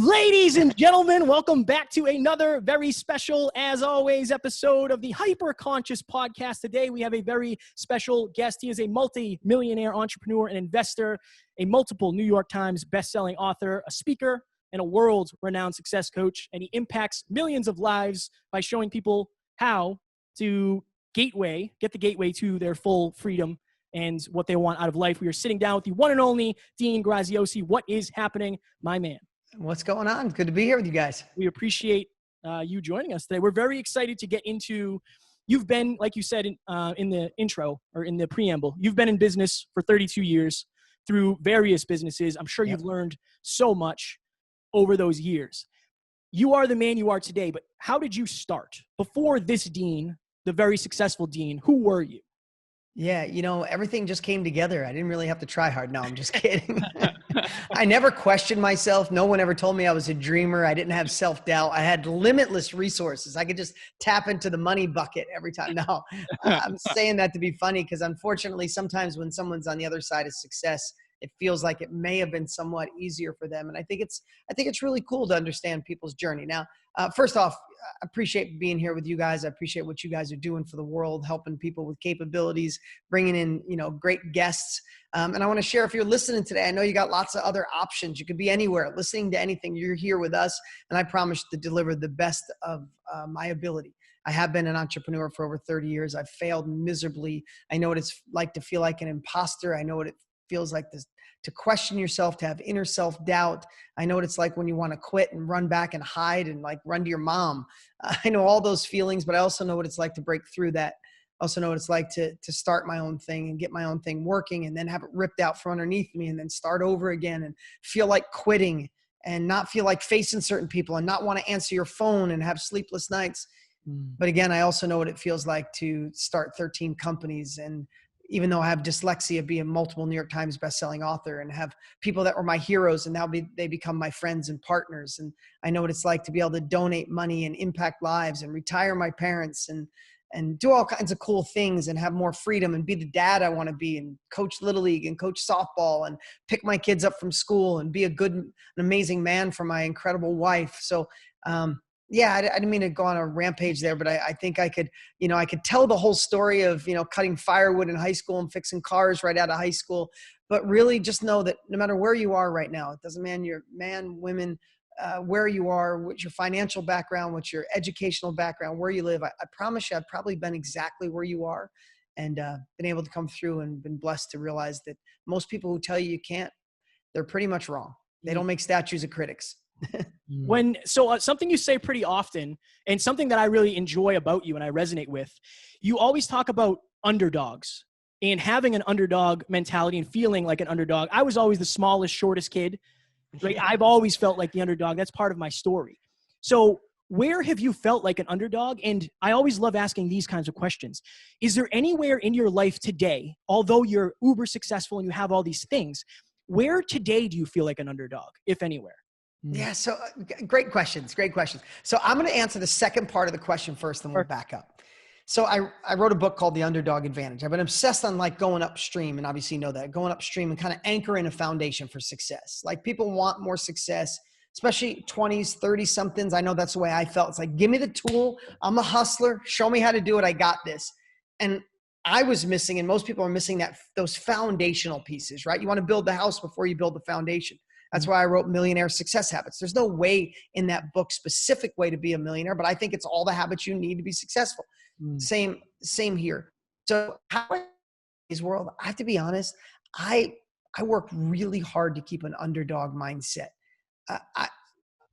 Ladies and gentlemen, welcome back to another very special, as always, episode of the Hyper Conscious Podcast. Today, we have a very special guest. He is a multi-millionaire entrepreneur and investor, a multiple New York Times bestselling author, a speaker, and a world-renowned success coach. And he impacts millions of lives by showing people how to get the gateway to their full freedom and what they want out of life. We are sitting down with the one and only Dean Graziosi. What is happening, my man? What's going on? Good to be here with you guys. We appreciate you joining us today. We're very excited to get into, you've been, like you said in the intro or in the preamble, you've been in business for 32 years through various businesses. I'm sure you've learned so much over those years. You are the man you are today, but how did you start? Before this Dean, the very successful Dean, who were you? Yeah, everything just came together. I didn't really have to try hard. No, I'm just kidding. I never questioned myself. No one ever told me I was a dreamer. I didn't have self-doubt. I had limitless resources. I could just tap into the money bucket every time. No, I'm saying that to be funny because unfortunately, sometimes when someone's on the other side of success, it feels like it may have been somewhat easier for them. And I think it's really cool to understand people's journey. Now, first off, I appreciate being here with you guys. I appreciate what you guys are doing for the world, helping people with capabilities, bringing in, great guests. And I want to share, if you're listening today, I know you got lots of other options. You could be anywhere, listening to anything. You're here with us, and I promise to deliver the best of my ability. I have been an entrepreneur for over 30 years. I've failed miserably. I know what it's like to feel like an imposter. I know what it feels like to question yourself, to have inner self-doubt. I know what it's like when you want to quit and run back and hide and run to your mom. I know all those feelings, but I also know what it's like to break through that. I also know what it's like to start my own thing and get my own thing working and then have it ripped out from underneath me and then start over again and feel like quitting and not feel like facing certain people and not want to answer your phone and have sleepless nights. But again, I also know what it feels like to start 13 companies and even though I have dyslexia, be a multiple New York Times bestselling author and have people that were my heroes and now they become my friends and partners. And I know what it's like to be able to donate money and impact lives and retire my parents and do all kinds of cool things and have more freedom and be the dad I want to be and coach Little League and coach softball and pick my kids up from school and be an amazing man for my incredible wife. So, yeah, I didn't mean to go on a rampage there, but I think I could, I could tell the whole story of, cutting firewood in high school and fixing cars right out of high school. But really just know that no matter where you are right now, it doesn't matter you're man, women, where you are, what's your financial background, what's your educational background, where you live. I promise you, I've probably been exactly where you are and been able to come through and been blessed to realize that most people who tell you can't, they're pretty much wrong. They don't make statues of critics. Something you say pretty often and something that I really enjoy about you and I resonate with, you always talk about underdogs and having an underdog mentality and feeling like an underdog. I was always the smallest, shortest kid. Like I've always felt like the underdog. That's part of my story. So where have you felt like an underdog? And I always love asking these kinds of questions. Is there anywhere in your life today, although you're uber successful and you have all these things, where today do you feel like an underdog, if anywhere? Yeah. So great questions. So I'm going to answer the second part of the question first, and we'll back up. So I wrote a book called The Underdog Advantage. I've been obsessed on going upstream, and obviously you know that, going upstream and kind of anchoring a foundation for success. Like people want more success, especially 20s, 30 somethings. I know that's the way I felt. It's like, give me the tool. I'm a hustler. Show me how to do it. I got this. And I was missing, and most people are missing those foundational pieces, right? You want to build the house before you build the foundation. That's why I wrote Millionaire Success Habits. There's no way in that book, specific way to be a millionaire, but I think it's all the habits you need to be successful. Same here. So how in today's world, I have to be honest, I work really hard to keep an underdog mindset.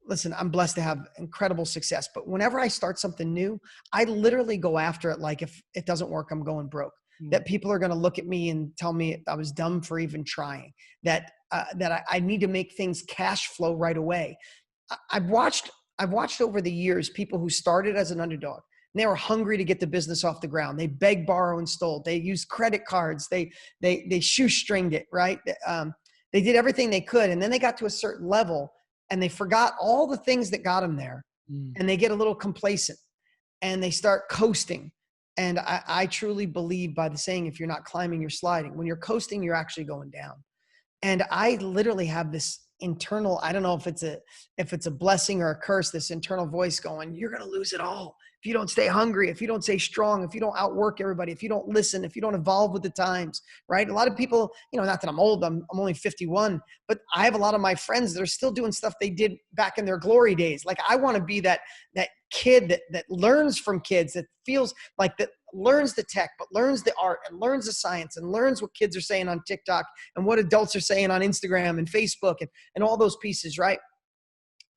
Listen, I'm blessed to have incredible success, but whenever I start something new, I literally go after it. Like if it doesn't work, I'm going broke. That people are going to look at me and tell me I was dumb for even trying, that I need to make things cash flow right away. I've watched over the years, people who started as an underdog, and they were hungry to get the business off the ground. They begged, borrowed, and stole. They used credit cards. They shoestringed it, right? They did everything they could. And then they got to a certain level and they forgot all the things that got them there. And they get a little complacent and they start coasting. And I truly believe by the saying, if you're not climbing, you're sliding. When you're coasting, you're actually going down. And I literally have this internal, I don't know if it's a blessing or a curse, this internal voice going, you're going to lose it all. If you don't stay hungry, if you don't stay strong, if you don't outwork everybody, if you don't listen, if you don't evolve with the times, right? A lot of people, not that I'm old, I'm only 51, but I have a lot of my friends that are still doing stuff they did back in their glory days. Like I want to be that kid that learns from kids, that feels like that learns the tech, but learns the art and learns the science and learns what kids are saying on TikTok and what adults are saying on Instagram and Facebook and all those pieces, right?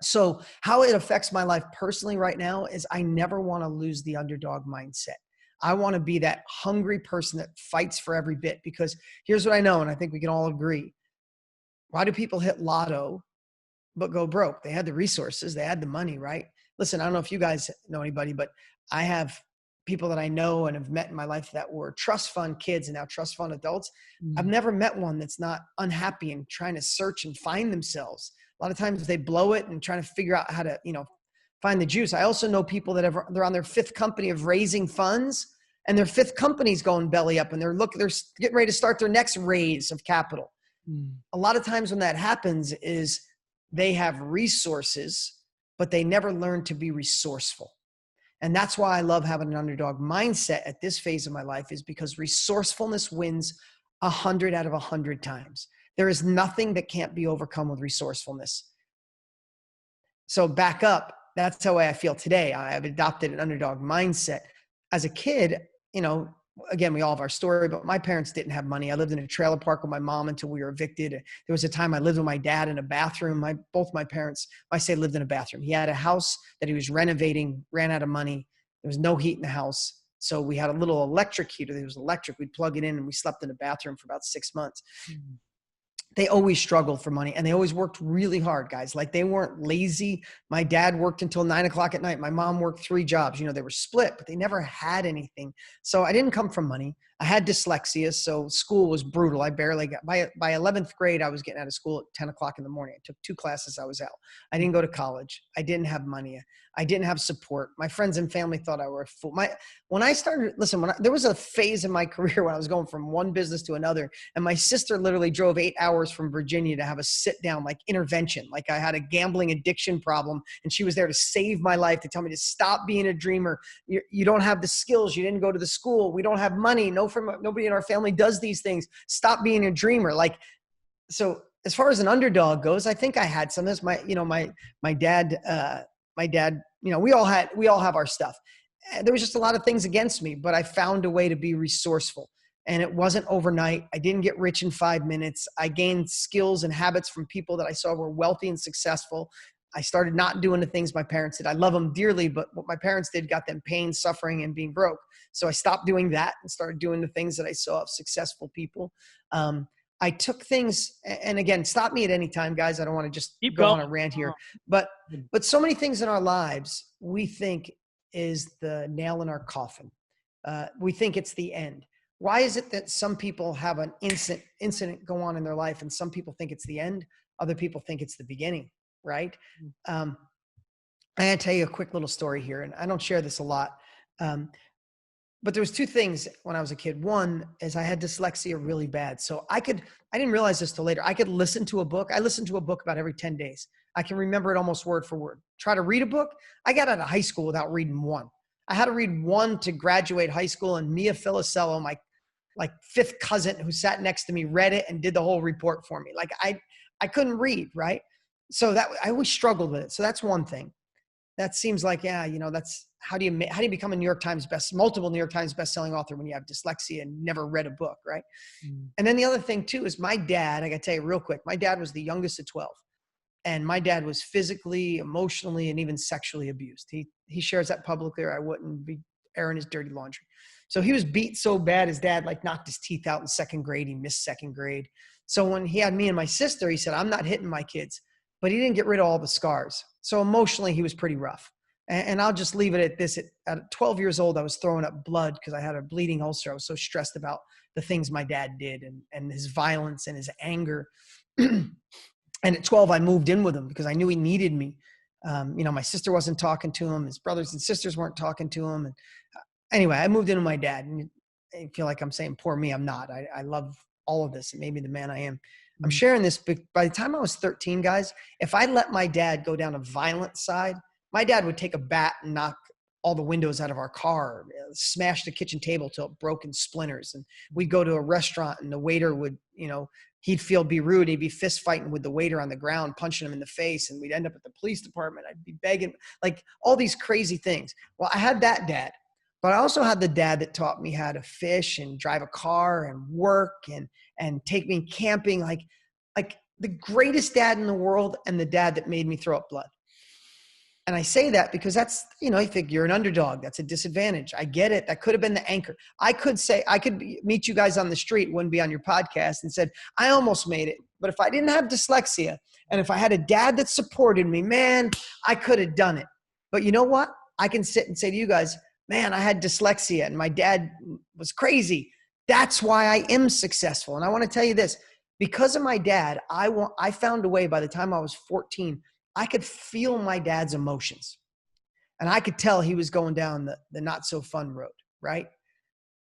So how it affects my life personally right now is I never want to lose the underdog mindset. I want to be that hungry person that fights for every bit, because here's what I know, and I think we can all agree. Why do people hit lotto but go broke? They had the resources, they had the money, right? Listen, I don't know if you guys know anybody, but I have people that I know and have met in my life that were trust fund kids and now trust fund adults. I've never met one that's not unhappy and trying to search and find themselves. A lot of times they blow it and trying to figure out how to, find the juice. I also know people that they're on their fifth company of raising funds, and their fifth company's going belly up, and they're getting ready to start their next raise of capital. A lot of times when that happens is they have resources, but they never learn to be resourceful. And that's why I love having an underdog mindset at this phase of my life, is because resourcefulness wins 100 out of 100 times. There is nothing that can't be overcome with resourcefulness. So back up. That's the way I feel today. I've adopted an underdog mindset. As a kid, again, we all have our story, but my parents didn't have money. I lived in a trailer park with my mom until we were evicted. There was a time I lived with my dad in a bathroom. Both my parents, I say lived in a bathroom. He had a house that he was renovating, ran out of money. There was no heat in the house. So we had a little electric heater. It was electric. We'd plug it in and we slept in the bathroom for about 6 months. They always struggled for money, and they always worked really hard, guys. Like they weren't lazy. My dad worked until 9 o'clock at night. My mom worked 3 jobs. They were split, but they never had anything. So I didn't come from money. I had dyslexia, so school was brutal. I barely got by 11th grade. I was getting out of school at 10 o'clock in the morning. I took 2 classes. I was out. I didn't go to college. I didn't have money. I didn't have support. My friends and family thought I were a fool. There was a phase in my career when I was going from one business to another, and my sister literally drove 8 hours from Virginia to have a sit down, like intervention. Like I had a gambling addiction problem, and she was there to save my life, to tell me to stop being a dreamer. You don't have the skills. You didn't go to the school. We don't have money. Nobody in our family does these things. Stop being a dreamer. So as far as an underdog goes, I think I had some of this. My dad, we all have our stuff. There was just a lot of things against me, but I found a way to be resourceful. And it wasn't overnight. I didn't get rich in 5 minutes. I gained skills and habits from people that I saw were wealthy and successful. I started not doing the things my parents did. I love them dearly, but what my parents did got them pain, suffering, and being broke. So I stopped doing that and started doing the things that I saw of successful people. I took things, and again, stop me at any time, guys. I don't want to just go on a rant here, but so many things in our lives we think is the nail in our coffin. We think it's the end. Why is it that some people have an incident go on in their life and some people think it's the end? Other people think it's the beginning, right? I gotta tell you a quick little story here, and I don't share this a lot. But there was 2 things when I was a kid. One is I had dyslexia really bad. So I didn't realize this till later. I could listen to a book. I listened to a book about every 10 days. I can remember it almost word for word. Try to read a book. I got out of high school without reading one. I had to read one to graduate high school, and Mia Filicello, my 5th cousin who sat next to me, read it and did the whole report for me. Like I couldn't read, right? So that I always struggled with it. So that's one thing. That seems like, that's how do you become a multiple New York Times bestselling author when you have dyslexia and never read a book, right? And then the other thing too is my dad. I got to tell you real quick. My dad was the youngest of 12, and my dad was physically, emotionally, and even sexually abused. He shares that publicly, or I wouldn't be airing his dirty laundry. So he was beat so bad, his dad knocked his teeth out in 2nd grade. He missed 2nd grade. So when he had me and my sister, he said, "I'm not hitting my kids," but he didn't get rid of all the scars. So emotionally, he was pretty rough. And I'll just leave it at this. At 12 years old, I was throwing up blood because I had a bleeding ulcer. I was so stressed about the things my dad did and his violence and his anger. And at 12, I moved in with him because I knew he needed me. My sister wasn't talking to him. His brothers and sisters weren't talking to him. And anyway, I moved in with my dad. And I feel like I'm saying, poor me, I'm not. I love all of this. It made me the man I am. I'm sharing this, but by the time I was 13, guys, if I let my dad go down a violent side, my dad would take a bat and knock all the windows out of our car, smash the kitchen table till it broke in splinters. And we'd go to a restaurant and the waiter would, be rude. He'd be fist fighting with the waiter on the ground, punching him in the face. And we'd end up at the police department. I'd be begging, like all these crazy things. Well, I had that dad, but I also had the dad that taught me how to fish and drive a car and work and take me camping, like the greatest dad in the world, and the dad that made me throw up blood. And I say that because that's, you think you're an underdog. That's a disadvantage. I get it. That could have been the anchor. I could meet you guys on the street, wouldn't be on your podcast, and said, I almost made it. But if I didn't have dyslexia and if I had a dad that supported me, man, I could have done it. But you know what? I can sit and say to you guys, man, I had dyslexia and my dad was crazy. That's why I am successful. And I want to tell you this, because of my dad, I found a way by the time I was 14, I could feel my dad's emotions. And I could tell he was going down the not so fun road, right?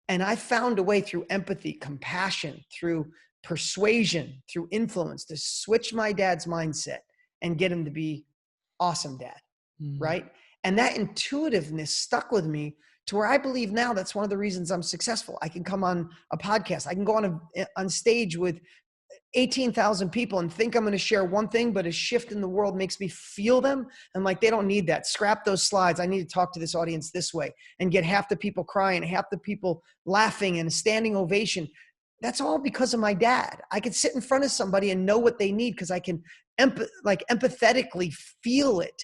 And I found a way through empathy, compassion, through persuasion, through influence to switch my dad's mindset and get him to be awesome dad, right? And that intuitiveness stuck with me to where I believe now that's one of the reasons I'm successful. I can come on a podcast. I can go on stage with 18,000 people and think I'm going to share one thing, but a shift in the world makes me feel them. And like, they don't need that. Scrap those slides. I need to talk to this audience this way and get half the people crying, half the people laughing and a standing ovation. That's all because of my dad. I could sit in front of somebody and know what they need because I can empathetically feel it.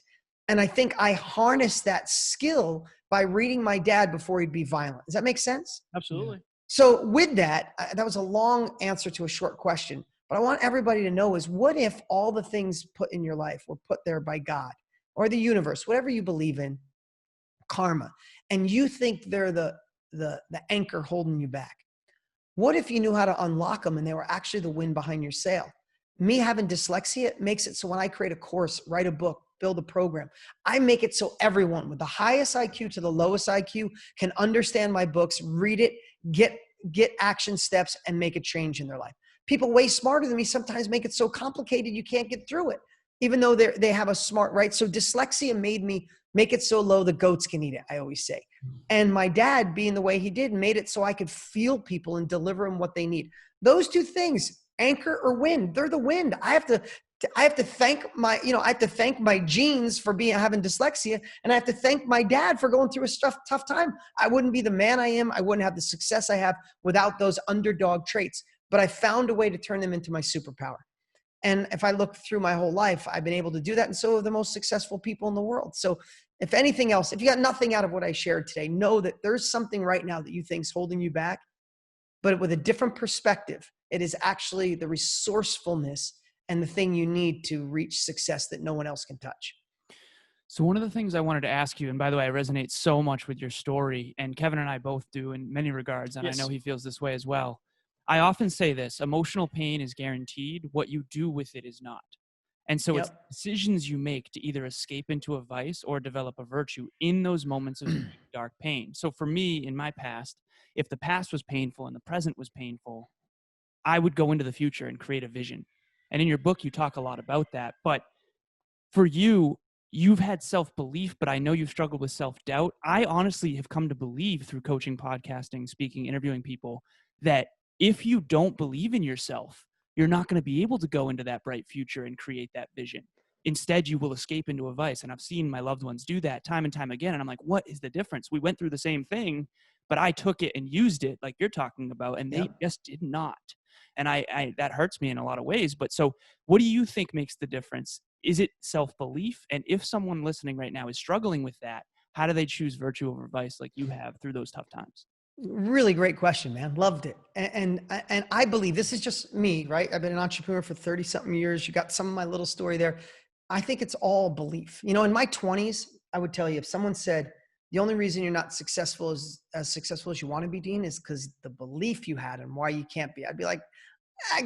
And I think I harnessed that skill by reading my dad before he'd be violent. Does that make sense? Absolutely. So with that, that was a long answer to a short question. But I want everybody to know is, what if all the things put in your life were put there by God or the universe, whatever you believe in, karma, and you think they're the anchor holding you back? What if you knew how to unlock them and they were actually the wind behind your sail? Me having dyslexia makes it so when I create a course, write a book, build a program, I make it so everyone with the highest IQ to the lowest IQ can understand my books, read it, get action steps, and make a change in their life. People way smarter than me sometimes make it so complicated you can't get through it, even though they have a smart, right? So dyslexia made me make it so low the goats can eat it, I always say. And my dad, being the way he did, made it so I could feel people and deliver them what they need. Those two things, anchor or wind, they're the wind. I have to thank my genes for having dyslexia, and I have to thank my dad for going through a tough time. I wouldn't be the man I am. I wouldn't have the success I have without those underdog traits. But I found a way to turn them into my superpower. And if I look through my whole life, I've been able to do that. And so have the most successful people in the world. So if anything else, if you got nothing out of what I shared today, know that there's something right now that you think is holding you back, but with a different perspective. It is actually the resourcefulness and the thing you need to reach success that no one else can touch. So one of the things I wanted to ask you, and by the way, I resonate so much with your story, and Kevin and I both do in many regards, and yes. I know he feels this way as well. I often say this: emotional pain is guaranteed. What you do with it is not. And so it's decisions you make to either escape into a vice or develop a virtue in those moments of dark pain. So for me, in my past, if the past was painful and the present was painful, I would go into the future and create a vision. And in your book, you talk a lot about that. But for you, you've had self-belief, but I know you've struggled with self-doubt. I honestly have come to believe through coaching, podcasting, speaking, interviewing people, that if you don't believe in yourself, you're not going to be able to go into that bright future and create that vision. Instead, you will escape into a vice. And I've seen my loved ones do that time and time again. And I'm like, what is the difference? We went through the same thing, but I took it and used it like you're talking about, and they just did not. And I that hurts me in a lot of ways. But so what do you think makes the difference? Is it self-belief? And if someone listening right now is struggling with that, how do they choose virtue over vice like you have through those tough times? Really great question, man. Loved it. And I believe, this is just me, right? I've been an entrepreneur for 30 something years. You got some of my little story there. I think it's all belief. You know, in my 20s, I would tell you, if someone said, the only reason you're not successful as successful as you want to be, Dean, is because the belief you had and why you can't be. I'd be like,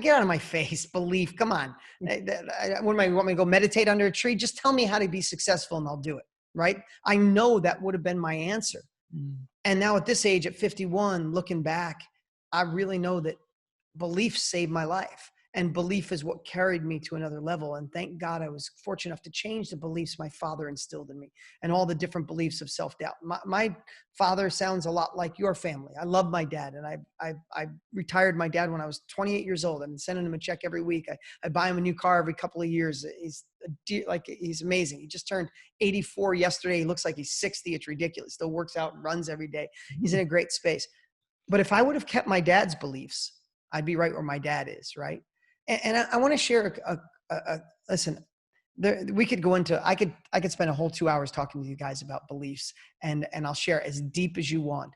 get out of my face, belief. Come on. When I want me to go meditate under a tree, just tell me how to be successful and I'll do it. Right? I know that would have been my answer. And now at this age, at 51, looking back, I really know that belief saved my life. And belief is what carried me to another level. And thank God I was fortunate enough to change the beliefs my father instilled in me and all the different beliefs of self-doubt. My father sounds a lot like your family. I love my dad. And I retired my dad when I was 28 years old. I'm sending him a check every week. I buy him a new car every couple of years. He's amazing. He just turned 84 yesterday. He looks like he's 60. It's ridiculous. Still works out and runs every day. He's in a great space. But if I would have kept my dad's beliefs, I'd be right where my dad is, right? And I want to share listen, we could go into, I could spend a whole 2 hours talking to you guys about beliefs, and I'll share as deep as you want.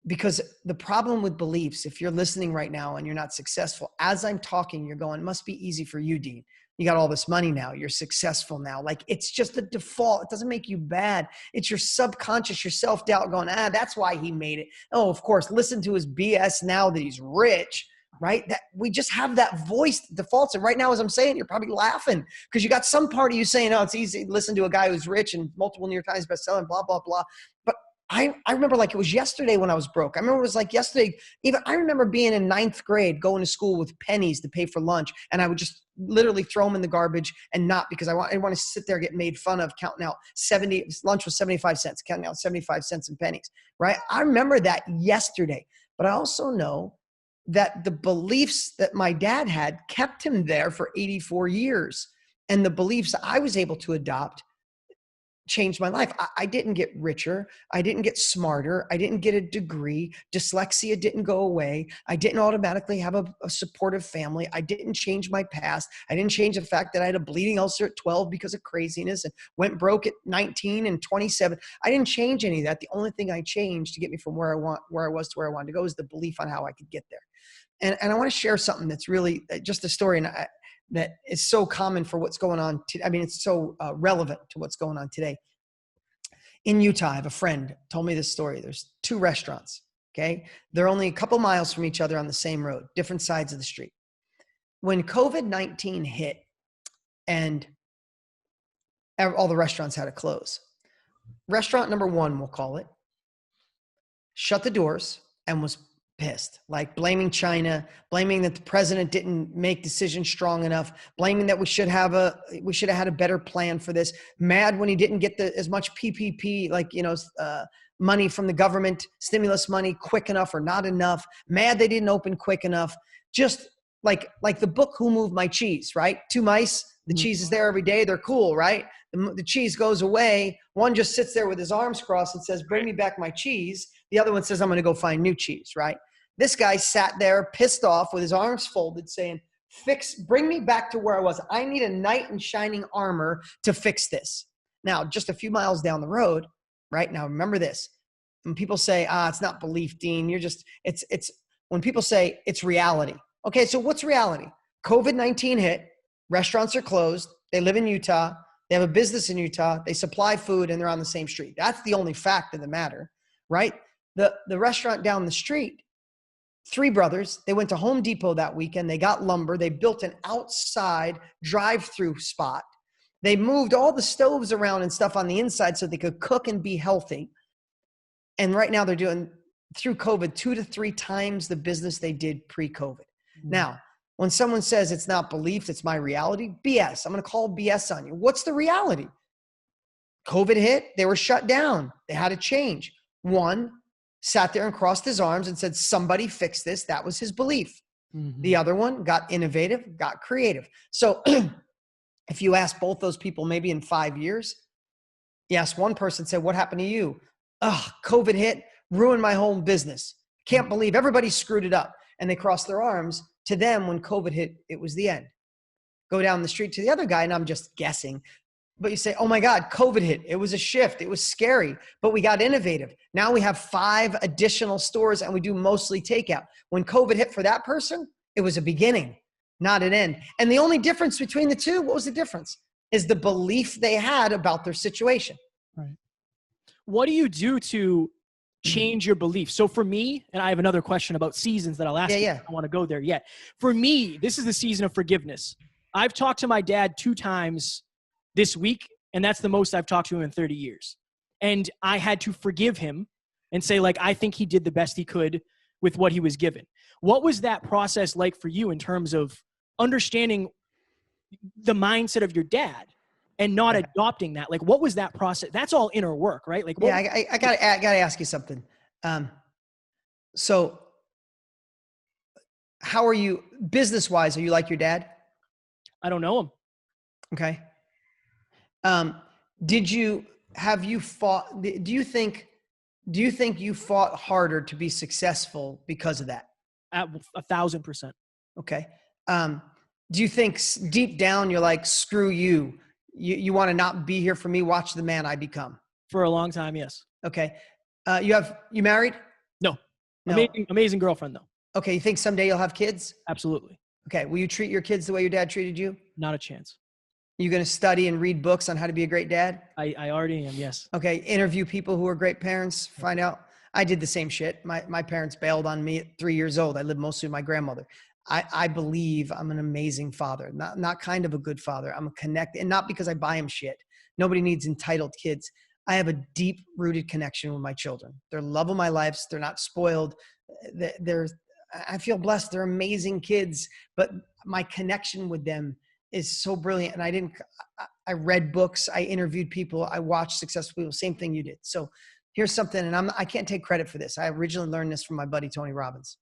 Because the problem with beliefs, if you're listening right now and you're not successful, as I'm talking, you're going, must be easy for you, Dean. You got all this money now. You're successful now. Like, it's just a default. It doesn't make you bad. It's your subconscious, your self-doubt going, that's why he made it. Oh, of course, listen to his BS now that he's rich. Right? That we just have that voice that defaults. And right now, as I'm saying, you're probably laughing because you got some part of you saying, oh, it's easy to listen to a guy who's rich and multiple New York Times bestseller, blah, blah, blah. But I remember like it was yesterday when I was broke. I remember it was like yesterday. Even I remember being in 9th grade, going to school with pennies to pay for lunch. And I would just literally throw them in the garbage and not because I didn't want to sit there, get made fun of, counting out lunch was 75 cents, counting out 75 cents in pennies, right? I remember that yesterday, but I also know that the beliefs that my dad had kept him there for 84 years. And the beliefs I was able to adopt changed my life. I didn't get richer. I didn't get smarter. I didn't get a degree. Dyslexia didn't go away. I didn't automatically have a supportive family. I didn't change my past. I didn't change the fact that I had a bleeding ulcer at 12 because of craziness and went broke at 19 and 27. I didn't change any of that. The only thing I changed to get me from where I was to where I wanted to go is the belief on how I could get there. And I want to share something that's really just a story that is so common for what's going on. It's so relevant to what's going on today. In Utah, I have a friend told me this story. There's 2 restaurants, okay? They're only a couple miles from each other on the same road, different sides of the street. When COVID-19 hit and all the restaurants had to close, restaurant number 1, we'll call it, shut the doors and was pissed, like blaming China, blaming that the president didn't make decisions strong enough, blaming that we should have had a better plan for this, mad when he didn't get as much PPP, money from the government, stimulus money quick enough or not enough, mad they didn't open quick enough, just like the book, Who Moved My Cheese, right? 2 mice, the cheese is there every day, they're cool, right? The cheese goes away. One just sits there with his arms crossed and says, bring me back my cheese. The other one says, I'm going to go find new cheese, right? This guy sat there pissed off with his arms folded saying, bring me back to where I was. I need a knight in shining armor to fix this. Now, just a few miles down the road, right? Now, remember this. When people say, it's not belief, Dean, it's when people say it's reality. Okay, so what's reality? COVID-19 hit, restaurants are closed. They live in Utah. They have a business in Utah. They supply food and they're on the same street. That's the only fact of the matter, right? The restaurant down the street, 3 brothers, they went to Home Depot that weekend. They got lumber. They built an outside drive-through spot. They moved all the stoves around and stuff on the inside so they could cook and be healthy. And right now they're doing, through COVID, 2 to 3 times the business they did pre-COVID. Mm-hmm. Now, when someone says it's not belief, it's my reality, BS. I'm going to call BS on you. What's the reality? COVID hit. They were shut down. They had to change. One sat there and crossed his arms and said, somebody fix this. That was his belief. Mm-hmm. The other one got innovative, got creative. So if you ask both those people, maybe in 5 years, you ask one person, say, what happened to you? COVID hit, ruined my whole business. Can't believe everybody screwed it up. And they crossed their arms. To them, when COVID hit, it was the end. Go down the street to the other guy, and I'm just guessing, but you say, oh my God, COVID hit. It was a shift. It was scary, but we got innovative. Now we have 5 additional stores and we do mostly takeout. When COVID hit for that person, it was a beginning, not an end. And the only difference between the two, what was the difference? Is the belief they had about their situation. Right. What do you do to change your beliefs? So for me, and I have another question about seasons that I'll ask you. I don't want to go there yet. For me, this is the season of forgiveness. I've talked to my dad 2 times this week, and that's the most I've talked to him in 30 years. And I had to forgive him and say, like, I think he did the best he could with what he was given. What was that process like for you in terms of understanding the mindset of your dad and not adopting that? Like, what was that process? That's all inner work, right? Like, I gotta ask you something. So how are you business-wise? Are you like your dad? I don't know him. Okay. Have you fought, do you think you fought harder to be successful because of that? At 1,000%. Okay. Do you think deep down you're like, screw you? You want to not be here for me? Watch the man I become. For a long time, yes. Okay. You married? No. No. Amazing girlfriend though. Okay. You think someday you'll have kids? Absolutely. Okay. Will you treat your kids the way your dad treated you? Not a chance. You going to study and read books on how to be a great dad? I already am, yes. Okay. Interview people who are great parents, find out. I did the same shit. My parents bailed on me at 3 years old. I lived mostly with my grandmother. I believe I'm an amazing father, not kind of a good father. I'm a connect, and not because I buy them shit. Nobody needs entitled kids. I have a deep rooted connection with my children. They're love of my life. They're not spoiled. I feel blessed. They're amazing kids, but my connection with them is so brilliant. And I read books. I interviewed people. I watched successful people. Same thing you did. So here's something, and I can't take credit for this. I originally learned this from my buddy, Tony Robbins.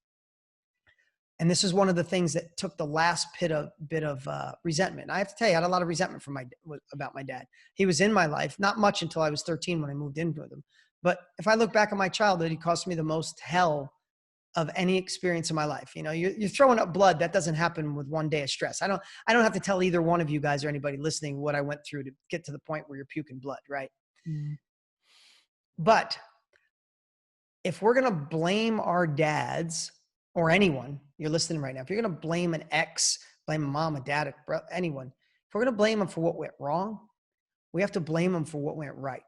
And this is one of the things that took the last bit of resentment. I have to tell you, I had a lot of resentment about my dad. He was in my life, not much until I was 13 when I moved in with him. But if I look back on my childhood, he cost me the most hell of any experience in my life. You know, you're throwing up blood. That doesn't happen with one day of stress. I don't have to tell either one of you guys or anybody listening what I went through to get to the point where you're puking blood, right? Mm. But if we're going to blame our dads or anyone, you're listening right now, if you're going to blame an ex, blame a mom, a dad, anyone, if we're going to blame them for what went wrong, we have to blame them for what went right.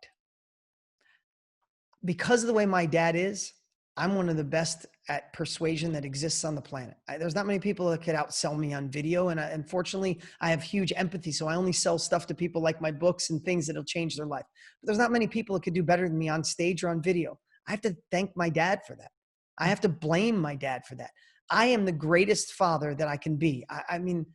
Because of the way my dad is, I'm one of the best at persuasion that exists on the planet. There's not many people that could outsell me on video. And unfortunately, I have huge empathy. So I only sell stuff to people like my books and things that'll change their life. But there's not many people that could do better than me on stage or on video. I have to thank my dad for that. I have to blame my dad for that. I am the greatest father that I can be. I mean,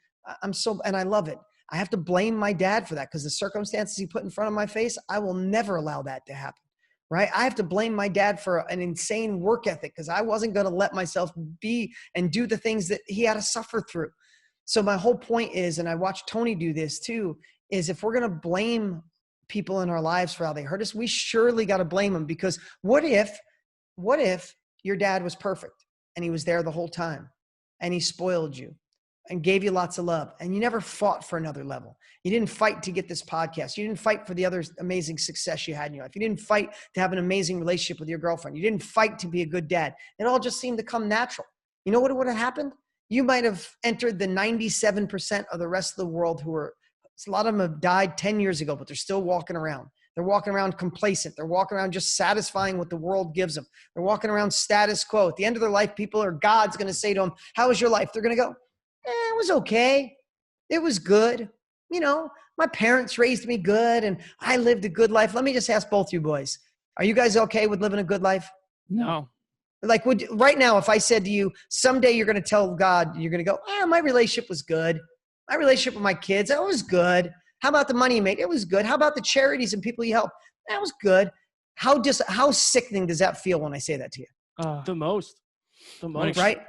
and I love it. I have to blame my dad for that because the circumstances he put in front of my face, I will never allow that to happen. Right? I have to blame my dad for an insane work ethic because I wasn't going to let myself be and do the things that he had to suffer through. So my whole point is, and I watched Tony do this too, is if we're going to blame people in our lives for how they hurt us, we surely got to blame them, because what if your dad was perfect and he was there the whole time and he spoiled you and gave you lots of love and you never fought for another level? You didn't fight to get this podcast. You didn't fight for the other amazing success you had in your life. You didn't fight to have an amazing relationship with your girlfriend. You didn't fight to be a good dad. It all just seemed to come natural. You know what would have happened? You might have entered the 97% of the rest of the world a lot of them have died 10 years ago, but they're still walking around. They're walking around complacent. They're walking around just satisfying what the world gives them. They're walking around status quo. At the end of their life, God's going to say to them, how was your life? They're going to go, it was okay. It was good. You know, my parents raised me good and I lived a good life. Let me just ask both you boys, are you guys okay with living a good life? No. Like right now, if I said to you, someday you're going to tell God, you're going to go, my relationship was good. My relationship with my kids, that was good. How about the money you made? It was good. How about the charities and people you help? That was good. How sickening does that feel when I say that to you? The most, right?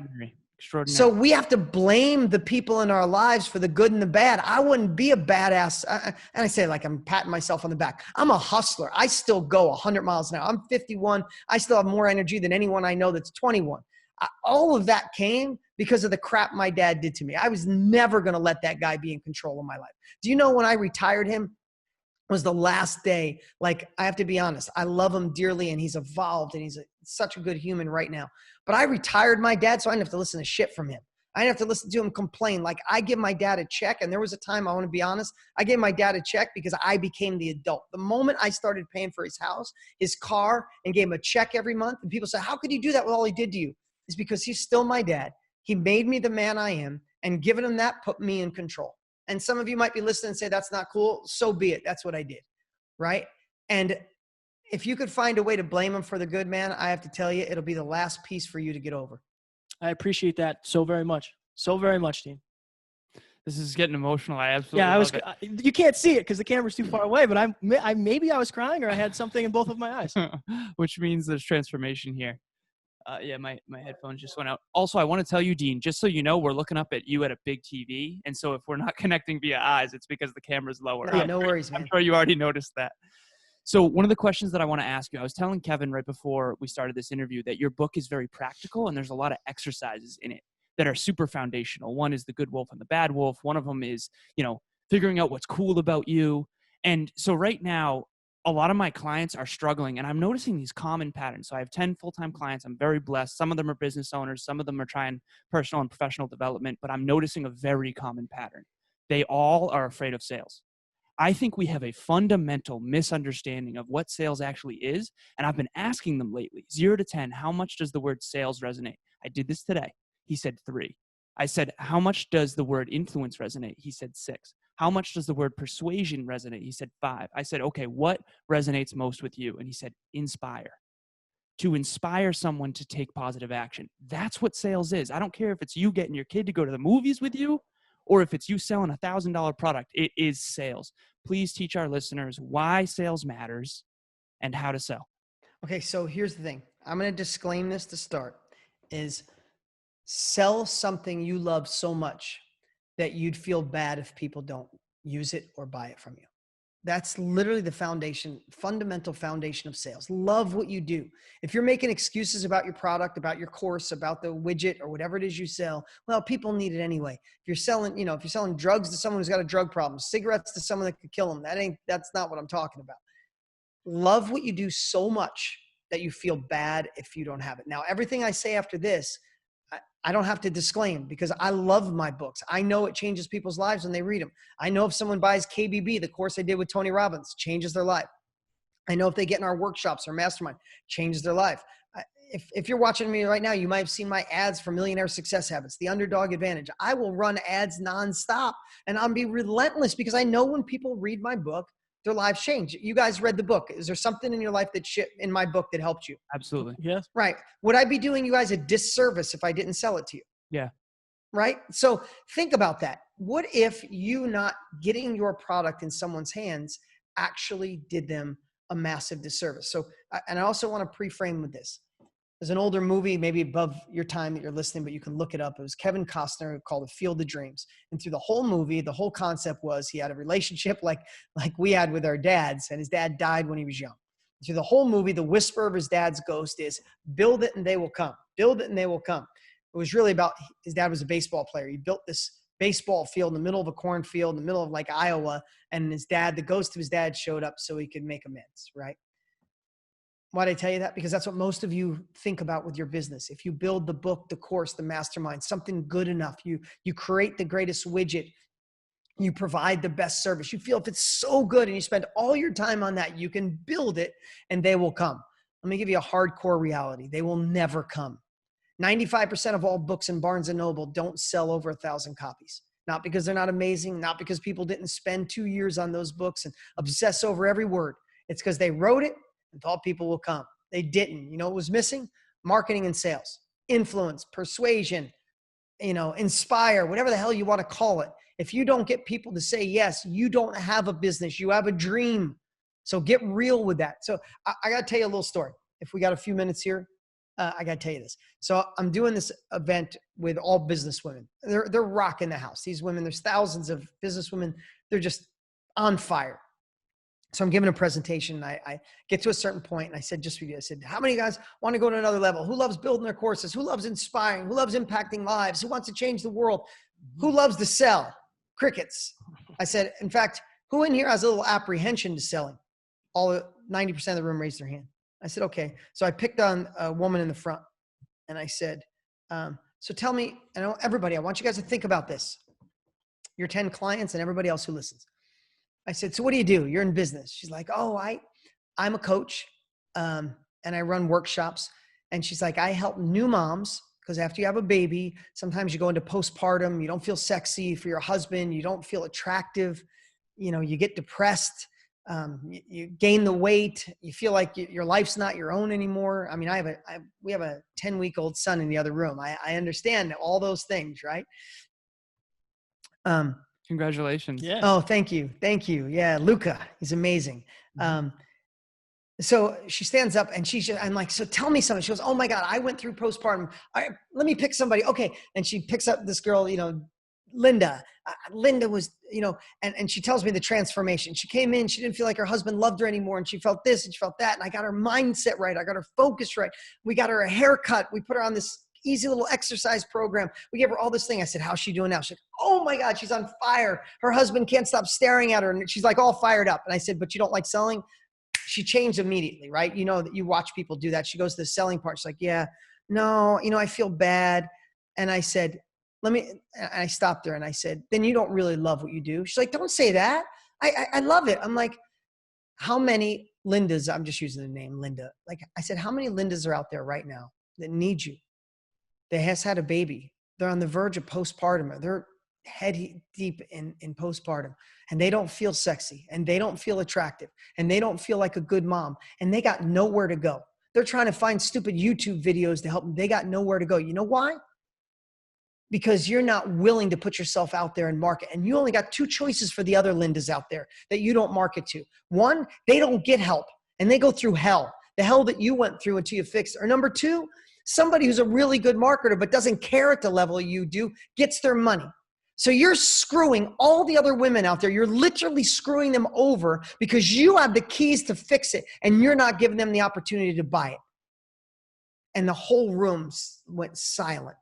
Extraordinary. So we have to blame the people in our lives for the good and the bad. I wouldn't be a badass. And I say like I'm patting myself on the back. I'm a hustler. I still go 100 miles an hour. I'm 51. I still have more energy than anyone I know that's 21. All of that came because of the crap my dad did to me. I was never going to let that guy be in control of my life. Do you know when I retired him was the last day? Like, I have to be honest. I love him dearly and he's evolved and he's such a good human right now. But I retired my dad so I didn't have to listen to shit from him. I didn't have to listen to him complain. Like, I give my dad a check, and there was a time, I want to be honest, I gave my dad a check because I became the adult. The moment I started paying for his house, his car, and gave him a check every month, and people say, how could you do that with all he did to you? It's because he's still my dad. He made me the man I am, and giving him that put me in control. And some of you might be listening and say, that's not cool. So be it. That's what I did, right? And if you could find a way to blame him for the good, man, I have to tell you, it'll be the last piece for you to get over. I appreciate that so very much. So very much, Dean. This is getting emotional. I absolutely Yeah, love it. You can't see it because the camera's too far away, but maybe I was crying or I had something in both of my eyes. Which means there's transformation here. Yeah, my headphones just went out. Also, I want to tell you, Dean, just so you know, we're looking up at you at a big TV. And so if we're not connecting via eyes, it's because the camera's lower. No worries, man. I'm sure you already noticed that. So one of the questions that I want to ask you, I was telling Kevin right before we started this interview that your book is very practical and there's a lot of exercises in it that are super foundational. One is the good wolf and the bad wolf. One of them is, figuring out what's cool about you. And so right now, a lot of my clients are struggling and I'm noticing these common patterns. So I have 10 full-time clients. I'm very blessed. Some of them are business owners. Some of them are trying personal and professional development, but I'm noticing a very common pattern. They all are afraid of sales. I think we have a fundamental misunderstanding of what sales actually is. And I've been asking them lately, 0 to 10, how much does the word sales resonate? I did this today. He said 3. I said, how much does the word influence resonate? He said 6. How much does the word persuasion resonate? He said 5. I said, okay, what resonates most with you? And he said, inspire. To inspire someone to take positive action. That's what sales is. I don't care if it's you getting your kid to go to the movies with you or if it's you selling a $1,000 product. It is sales. Please teach our listeners why sales matters and how to sell. Okay, so here's the thing. I'm going to disclaim this to start is sell something you love so much that you'd feel bad if people don't use it or buy it from you. That's literally the fundamental foundation of sales. Love what you do. If you're making excuses about your product, about your course, about the widget or whatever it is you sell, well, people need it anyway. If you're selling, if you're selling drugs to someone who's got a drug problem, cigarettes to someone that could kill them, that's not what I'm talking about. Love what you do so much that you feel bad if you don't have it. Now, everything I say after this, I don't have to disclaim because I love my books. I know it changes people's lives when they read them. I know if someone buys KBB, the course I did with Tony Robbins, changes their life. I know if they get in our workshops or mastermind, changes their life. If you're watching me right now, you might have seen my ads for Millionaire Success Habits, the Underdog Advantage. I will run ads nonstop and I'll be relentless because I know when people read my book, their lives change. You guys read the book. Is there something in your life in my book that helped you? Absolutely. Yes. Right. Would I be doing you guys a disservice if I didn't sell it to you? Yeah. Right. So think about that. What if you not getting your product in someone's hands actually did them a massive disservice? So, and I also want to pre-frame with this. There's an older movie, maybe above your time that you're listening, but you can look it up. It was Kevin Costner called The Field of Dreams. And through the whole movie, the whole concept was he had a relationship like we had with our dads, and his dad died when he was young. Through the whole movie, the whisper of his dad's ghost is, build it and they will come. Build it and they will come. It was really about, his dad was a baseball player. He built this baseball field in the middle of a cornfield, in the middle of like Iowa, and the ghost of his dad showed up so he could make amends, right? Why did I tell you that? Because that's what most of you think about with your business. If you build the book, the course, the mastermind, something good enough, you create the greatest widget, you provide the best service, you feel if it's so good and you spend all your time on that, you can build it and they will come. Let me give you a hardcore reality. They will never come. 95% of all books in Barnes & Noble don't sell over 1,000 copies. Not because they're not amazing, not because people didn't spend 2 years on those books and obsess over every word. It's because they wrote it and thought people will come. They didn't. You know what was missing? Marketing and sales, influence, persuasion, inspire, whatever the hell you want to call it. If you don't get people to say yes, you don't have a business. You have a dream. So get real with that. So I got to tell you a little story. If we got a few minutes here, I got to tell you this. So I'm doing this event with all business women. They're rocking the house. These women, there's thousands of business women. They're just on fire. So I'm giving a presentation. I get to a certain point and I said, just for you, I said, how many guys want to go to another level? Who loves building their courses? Who loves inspiring? Who loves impacting lives? Who wants to change the world? Who loves to sell? Crickets. I said, in fact, who in here has a little apprehension to selling? 90% of the room raised their hand. I said, okay. So I picked on a woman in the front and I said, so tell me, everybody, I want you guys to think about this. Your 10 clients and everybody else who listens. I said, so what do you do? You're in business. She's like, oh, I'm a coach and I run workshops. And she's like, I help new moms because after you have a baby, sometimes you go into postpartum, you don't feel sexy for your husband, you don't feel attractive, you get depressed, you gain the weight, you feel like your life's not your own anymore. I mean, we have a 10-week-old son in the other room. I understand all those things, right? Congratulations. Yeah. Oh, thank you. Thank you. Yeah. Luca, he's amazing. So she stands up and I'm like, so tell me something. She goes, oh my God, I went through postpartum. All right, let me pick somebody. Okay. And she picks up this girl, Linda. Linda was, and she tells me the transformation. She came in, she didn't feel like her husband loved her anymore. And she felt this and she felt that. And I got her mindset right. I got her focus right. We got her a haircut. We put her on this easy little exercise program. We gave her all this thing. I said, how's she doing now? She's like, oh my God, she's on fire. Her husband can't stop staring at her. And she's like all fired up. And I said, but you don't like selling? She changed immediately, right? You know that you watch people do that. She goes to the selling part. She's like, yeah, no, I feel bad. And I said, I stopped her and I said, then you don't really love what you do. She's like, don't say that. I love it. I'm like, how many Lindas, I'm just using the name Linda. Like I said, how many Lindas are out there right now that need you? They has had a baby. They're on the verge of postpartum. Or they're head deep in postpartum, and they don't feel sexy, and they don't feel attractive, and they don't feel like a good mom, and they got nowhere to go. They're trying to find stupid YouTube videos to help them. They got nowhere to go. You know why? Because you're not willing to put yourself out there and market. And you only got two choices for the other Lindas out there that you don't market to. One, they don't get help, and they go through hell, the hell that you went through until you fixed it. Or number two, somebody who's a really good marketer but doesn't care at the level you do gets their money. So you're screwing all the other women out there. You're literally screwing them over because you have the keys to fix it and you're not giving them the opportunity to buy it. And the whole room went silent.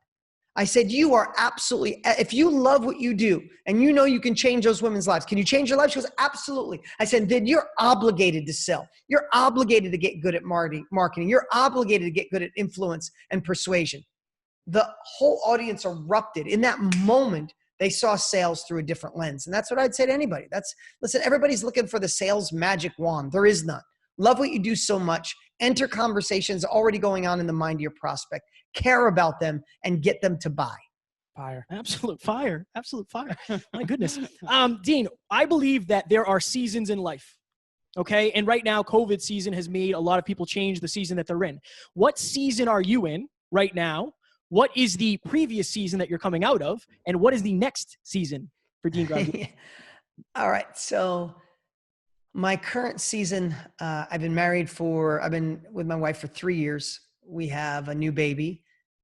I said, you are absolutely, if you love what you do and you know you can change those women's lives, can you change their lives? She goes, absolutely. I said, then you're obligated to sell. You're obligated to get good at marketing. You're obligated to get good at influence and persuasion. The whole audience erupted. In that moment, they saw sales through a different lens. And that's what I'd say to anybody. Listen, everybody's looking for the sales magic wand. There is none. Love what you do so much. Enter conversations already going on in the mind of your prospect. Care about them and get them to buy. Fire. Absolute fire. Absolute fire. My goodness. Dean, I believe that there are seasons in life. Okay. And right now, COVID season has made a lot of people change the season that they're in. What season are you in right now? What is the previous season that you're coming out of? And what is the next season for Dean Graziosi? All right. So my current season, I've been with my wife for 3 years. We have a new baby.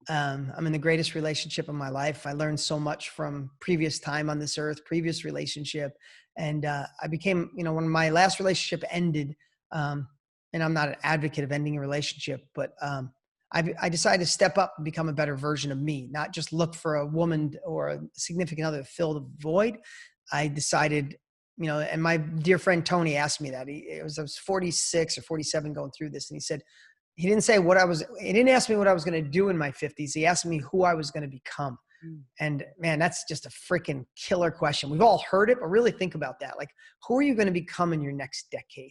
I'm in the greatest relationship of my life. I learned so much from previous time on this earth, previous relationship. And I became, when my last relationship ended, and I'm not an advocate of ending a relationship, but I decided to step up and become a better version of me, not just look for a woman or a significant other to fill the void. I decided, and my dear friend Tony asked me that. I was 46 or 47 going through this, and he said, he didn't ask me what I was going to do in my 50s. He asked me who I was going to become. And man, that's just a freaking killer question. We've all heard it, but really think about that. Like, who are you going to become in your next decade?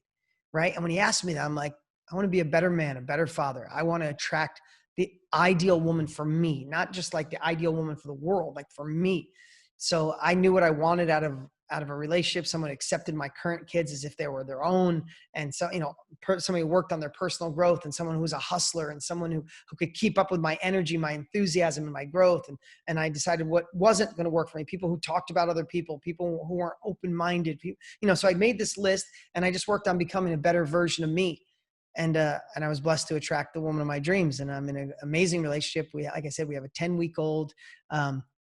Right. And when he asked me that, I'm like, I want to be a better man, a better father. I want to attract the ideal woman for me, not just like the ideal woman for the world, like for me. So I knew what I wanted out of a relationship. Someone accepted my current kids as if they were their own. And so, somebody who worked on their personal growth, and someone who was a hustler, and someone who could keep up with my energy, my enthusiasm, and my growth. And I decided what wasn't going to work for me. People who talked about other people who weren't open-minded, so I made this list and I just worked on becoming a better version of me. And I was blessed to attract the woman of my dreams. And I'm in an amazing relationship. Like I said, we have a 10-week-old.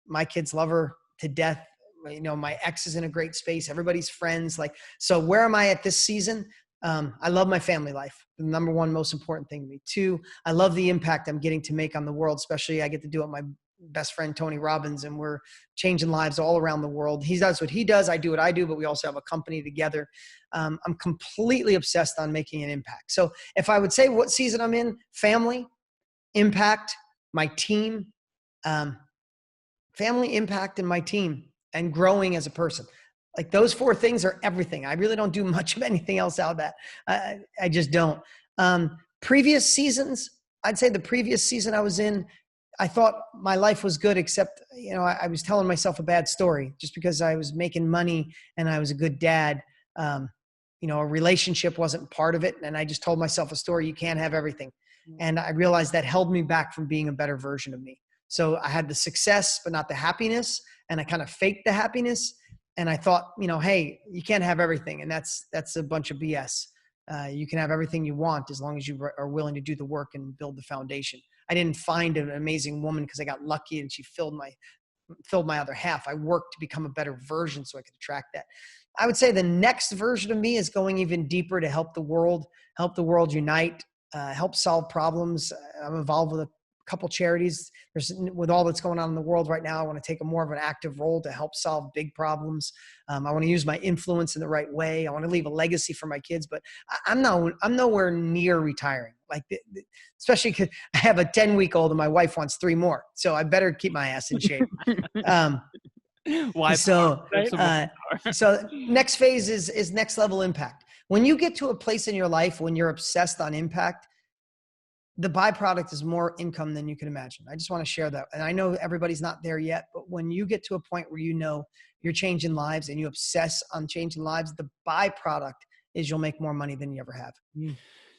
My kids love her to death. My ex is in a great space. Everybody's friends. So where am I at this season? I love my family life. The number one most important thing to me. 2, I love the impact I'm getting to make on the world. Especially I get to do it with my best friend, Tony Robbins, and we're changing lives all around the world. He does what he does. I do what I do, but we also have a company together. I'm completely obsessed on making an impact. So if I would say what season I'm in, family, impact, my team, family, impact, and my team, and growing as a person. Like those 4 things are everything. I really don't do much of anything else out of that. I just don't. Previous seasons, I'd say the previous season I was in, I thought my life was good, except, I was telling myself a bad story just because I was making money and I was a good dad. A relationship wasn't part of it. And I just told myself a story. You can't have everything. And I realized that held me back from being a better version of me. So I had the success, but not the happiness. And I kind of faked the happiness. And I thought, hey, you can't have everything. And that's a bunch of BS. You can have everything you want as long as you are willing to do the work and build the foundation. I didn't find an amazing woman because I got lucky and she filled my other half. I worked to become a better version so I could attract that. I would say the next version of me is going even deeper to help the world unite, help solve problems. I'm involved with a couple charities. With all that's going on in the world right now, I want to take a more of an active role to help solve big problems. I want to use my influence in the right way. I want to leave a legacy for my kids, but I'm nowhere near retiring. Like, especially because I have a 10-week-old and my wife wants 3 more. So I better keep my ass in shape. Why? So next phase is next level impact. When you get to a place in your life when you're obsessed on impact, the byproduct is more income than you can imagine. I just want to share that. And I know everybody's not there yet, but when you get to a point where you're changing lives and you obsess on changing lives, the byproduct is you'll make more money than you ever have.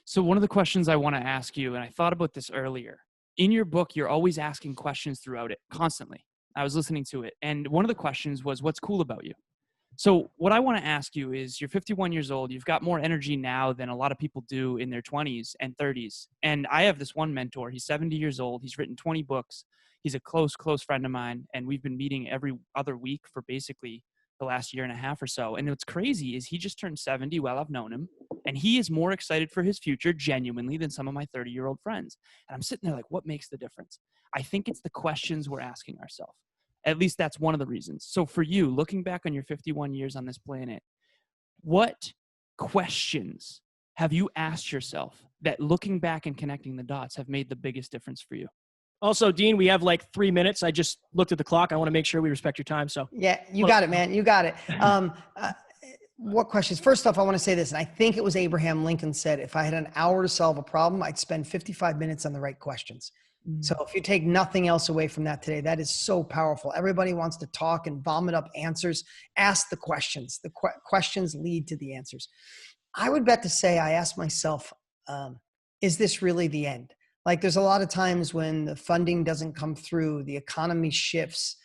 So one of the questions I want to ask you, and I thought about this earlier, in your book, you're always asking questions throughout it, constantly. I was listening to it. And one of the questions was, what's cool about you? So what I want to ask you is, you're 51 years old. You've got more energy now than a lot of people do in their 20s and 30s. And I have this one mentor. He's 70 years old. He's written 20 books. He's a close friend of mine. And we've been meeting every other week for basically the last year and a half or so. And what's crazy is he just turned 70 while I've known him. And he is more excited for his future genuinely than some of my 30-year-old friends. And I'm sitting there like, what makes the difference? I think it's the questions we're asking ourselves. At least that's one of the reasons. So for you, looking back on your 51 years on this planet, what questions have you asked yourself that, looking back and connecting the dots, have made the biggest difference for you? Also, Dean, we have like 3 minutes. I just looked at the clock. I want to make sure we respect your time. So yeah, you got it, man. You got it. What questions? First off, I want to say this, and I think it was Abraham Lincoln said, if I had an hour to solve a problem, I'd spend 55 minutes on the right questions. So if you take nothing else away from that today, that is so powerful. Everybody wants to talk and vomit up answers. Ask the questions. The questions lead to the answers. I would bet to say I asked myself, is this really the end? Like, there's a lot of times when the funding doesn't come through, the economy shifts,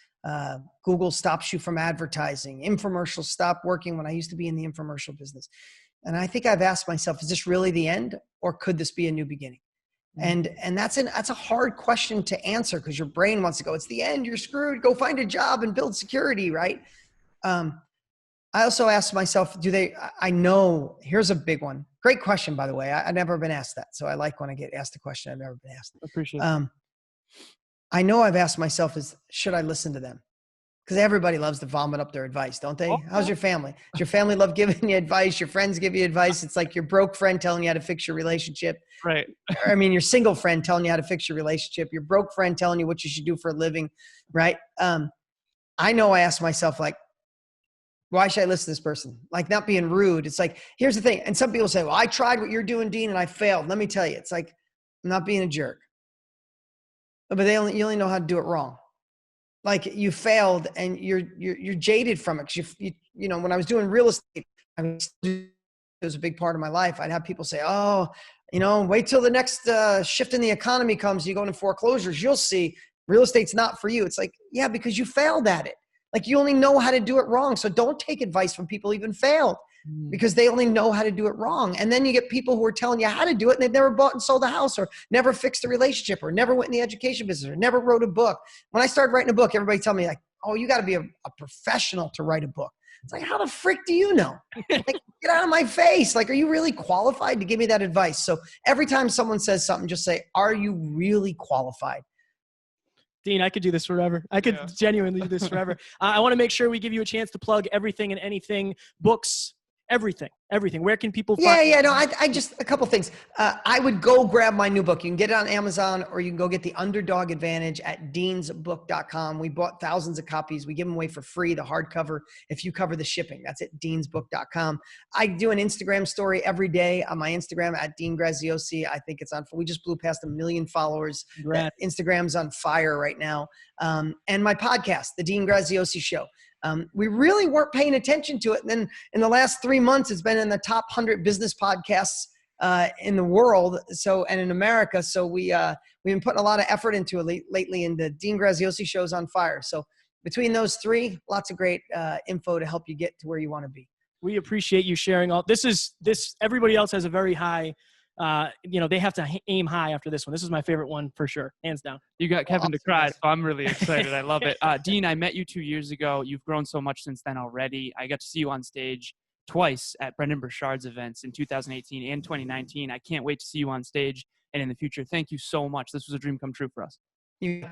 Google stops you from advertising, infomercials stop working when I used to be in the infomercial business. And I think I've asked myself, is this really the end, or could this be a new beginning? And that's a hard question to answer, because your brain wants to go, it's the end, you're screwed, go find a job and build security, right? I also asked myself, I know, here's a big one. Great question, by the way. I've never been asked that. So I like when I get asked a question I've never been asked. Appreciate it. I know I've asked myself should I listen to them? Because everybody loves to vomit up their advice, don't they? How's your family? Does your family love giving you advice? Your friends give you advice? It's like your broke friend telling you how to fix your relationship. Right. I mean, your single friend telling you how to fix your relationship. Your broke friend telling you what you should do for a living, right? I know I asked myself, like, why should I listen to this person? Like, not being rude. It's like, here's the thing. And some people say, well, I tried what you're doing, Dean, and I failed. Let me tell you, it's like, I'm not being a jerk. But you only know how to do it wrong. Like, you failed and you're jaded from it. You know, when I was doing real estate, it was a big part of my life. I'd have people say, oh, you know, wait till the next shift in the economy comes. You go into foreclosures, you'll see real estate's not for you. It's like, yeah, because you failed at it. Like, you only know how to do it wrong. So don't take advice from people who even failed, because they only know how to do it wrong. And then you get people who are telling you how to do it, and they've never bought and sold a house, or never fixed a relationship, or never went in the education business, or never wrote a book. When I started writing a book, everybody tell me, like, oh, you got to be a professional to write a book. It's like, how the frick do you know? Like, get out of my face. Like, are you really qualified to give me that advice? So every time someone says something, just say, are you really qualified? Dean, I could do this forever. I could genuinely do this forever. I want to make sure we give you a chance to plug everything and anything, books, everything. Where can people find? No, I just, a couple things. I would go grab my new book. You can get it on Amazon, or you can go get the Underdog Advantage at deansbook.com. We bought thousands of copies. We give them away for free, the hardcover, if you cover the shipping. That's at deansbook.com. I do an Instagram story every day on my Instagram at Dean Graziosi. I think it's on, we just blew past 1 million followers. Instagram's on fire right now. And my podcast, The Dean Graziosi Show. We really weren't paying attention to it. And then in the last 3 months, it's been in the top 100 business podcasts in the world. So, and in America. So we've been putting a lot of effort into it lately, and the Dean Graziosi show's on fire. So between those three, lots of great info to help you get to where you want to be. We appreciate you sharing all this. Everybody else has a very high, they have to aim high after this one. This is my favorite one for sure, hands down. You got Kevin to cry. So I'm really excited. I love it. Dean, I met you 2 years ago. You've grown so much since then already. I got to see you on stage twice at Brendan Burchard's events in 2018 and 2019. I can't wait to see you on stage and in the future. Thank you so much. This was a dream come true for us. See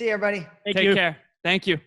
you, everybody. Take care. Thank you.